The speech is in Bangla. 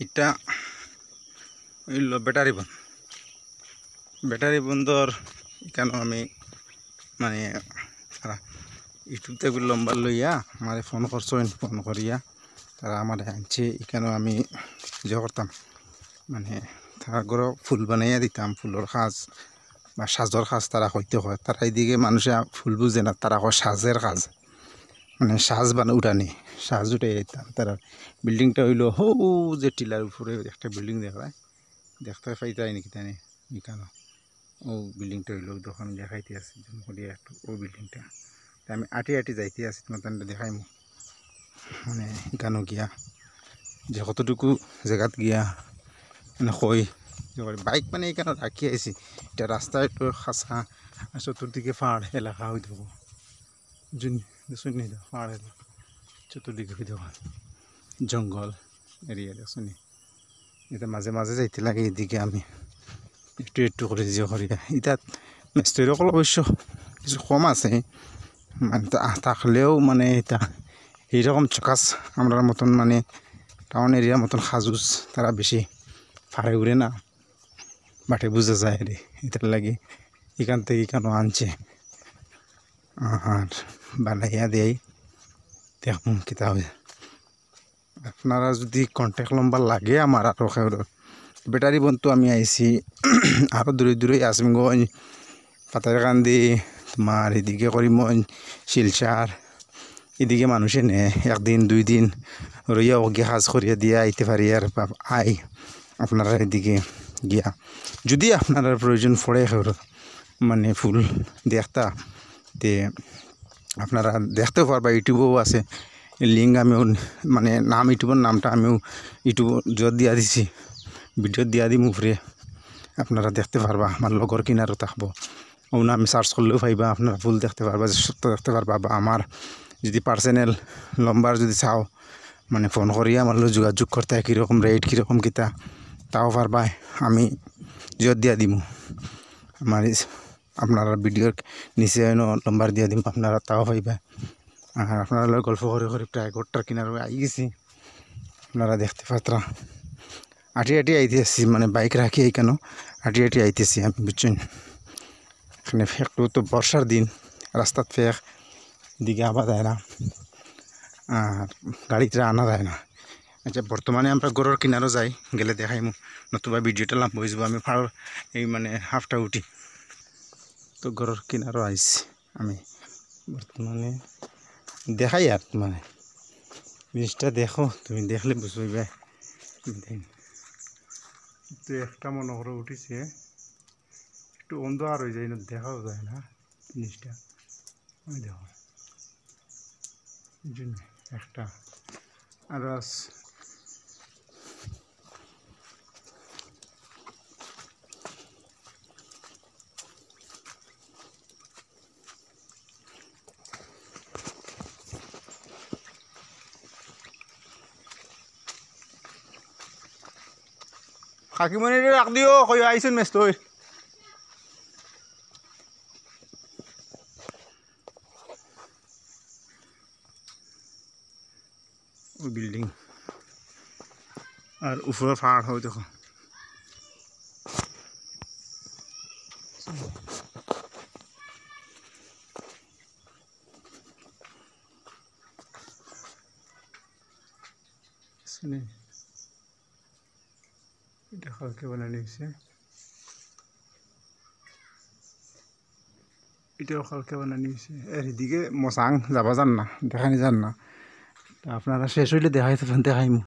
এটা হইল ব্যাটারি বন্ধর কেন আমি মানে ইউটিউবতে লম্বা লইয়া আমার ফোন করছেন ফোন করিয়া তারা আমার আনছে এখানে আমি যে করতাম মানে তারা ঘর ফুল বানাইয়া দিতাম ফুলের কাজ বা সাজর কাজ তারা হইতে হয় তারা এইদিকে মানুষে ফুল বুঝে না তারা হয় সাজের কাজ মানে সাজ উঠানি সাজ উঠে যেতাম তারা বিল্ডিংটা হইলো হো যে টিলার উপরে একটা বিল্ডিং দেখায় দেখতে পাইতাই নাকি তাই এখানে ও বিল্ডিংটা হইলো তখন দেখাইতে আসি করিয়া একটু ও বিল্ডিংটা আমি আটি যাইতে আসি তোমার দেখাইম মানে এখানে গিয়া যে কতটুকু জায়গাত গিয়া মানে কই বাইক মানে এখানে রাখি আইছি এটা রাস্তা একটু খাঁচা আর চতুর্দিকে পাহাড় এলাকা হয়ে থাকবো শুনি পাহাড় এলাকা চতুর্দিকে হয়ে থাকো জঙ্গল এরিয়া শুনি এটা মাঝে মাঝে যাইতে লাগে এদিকে আমি একটু করে যে করি এটা মিস্ত্রিসকল অবশ্য কিছু কম আছে মানে থাকলেও মানে এটা এইরকম চকাস আমরা মতন মানে টাউন এরিয়ার মতন সাজুস তারা বেশি ফাড়ে উড়ে না বাটে বুঝা যায় রে এটার লাগে এখান থেকে কেন আনছে আর বানাইয়া দেয় দেখুন কিতা হয় আপনারা যদি কন্ট্যাক্ট নম্বর লাগে আমার আরও ব্যাটারি বন্ধু আমি আইছি আরও দূরে আসমিগঞ্জ পাতারকান্দি তোমার এদিকে করিমগঞ্জ শিলচার এদিকে মানুষে নেয় একদিন 2 দিন রইয়া ওকে কাজ করিয়া দিয়া আইতে পারি আর আপনারা এদিকে গিয়া যদি আপনারা প্রয়োজন পড়ে মানে ফুল দেখতা তে আপনারা দেখতেও পারবা ইউটিউবেও আছে লিঙ্ক আমিও মানে নাম ইউটিউবের নামটা আমিও ইউটিউব দিয়া দিছি ভিডিও দিয়া দিম উপরে আপনারা দেখতে পারবা আমার লগর কিনারও থাকবো ওনা আমি সার্চ করলেও পাইবা আপনারা ফুল দেখতে পারবা যে সত্য দেখতে পারবা বা আমার যদি পার্সোনাল নম্বর যদি চাও মানে ফোন করিয়া আমার যোগাযোগ করতে কীরকম রেট কীরকম কিতা তাও পারবা আমি জিও দিয়া দিমু আমার আপনারা ভিডিওর নিচে নম্বর দিয়া দিম আপনারা তাও পাইবা আর আপনারা গল্প করে প্রায় ঘরটার কিনারে আই গেছি আপনারা দেখতে পাত্রা আটি আইতে আসছি মানে বাইক রাখি কেন আটি আইতেছি আমি বুঝছেন এখানে ফেকটু তো বর্ষার দিন রাস্তার ফেক দিকে আবার যায় না আর গাড়িতে আনা যায় না আচ্ছা বর্তমানে আমরা গড়ের কিনারও যাই গেলে দেখাইমু নতুবা ভিডিওটা লাভ হয়ে যাবো আমি ফাড় এই মানে হাফটা উঠি তো গড়ের কিনারও আইছি আমি বর্তমানে দেখাই আর মানে জিনিসটা দেখো তুমি দেখলে বুঝবে তো একটা মনে করে উঠিছে একটু অন্ধকার হয়ে যায় না দেখাও যায় না জিনিসটা ওই দেখো একটা আর কাকিমণি রাখ দিও কই আইসুন মেস্ত ওই বিল্ডিং আর উপরে পাহাড় হয় দেখো এটা কালকে বানানো হয়েছে এটাও কালকে বানানো হয়েছে এর এদিকে মশাং যাবা যান না দেখানি যান না আপনারা শেষ হইলে দেখাইমু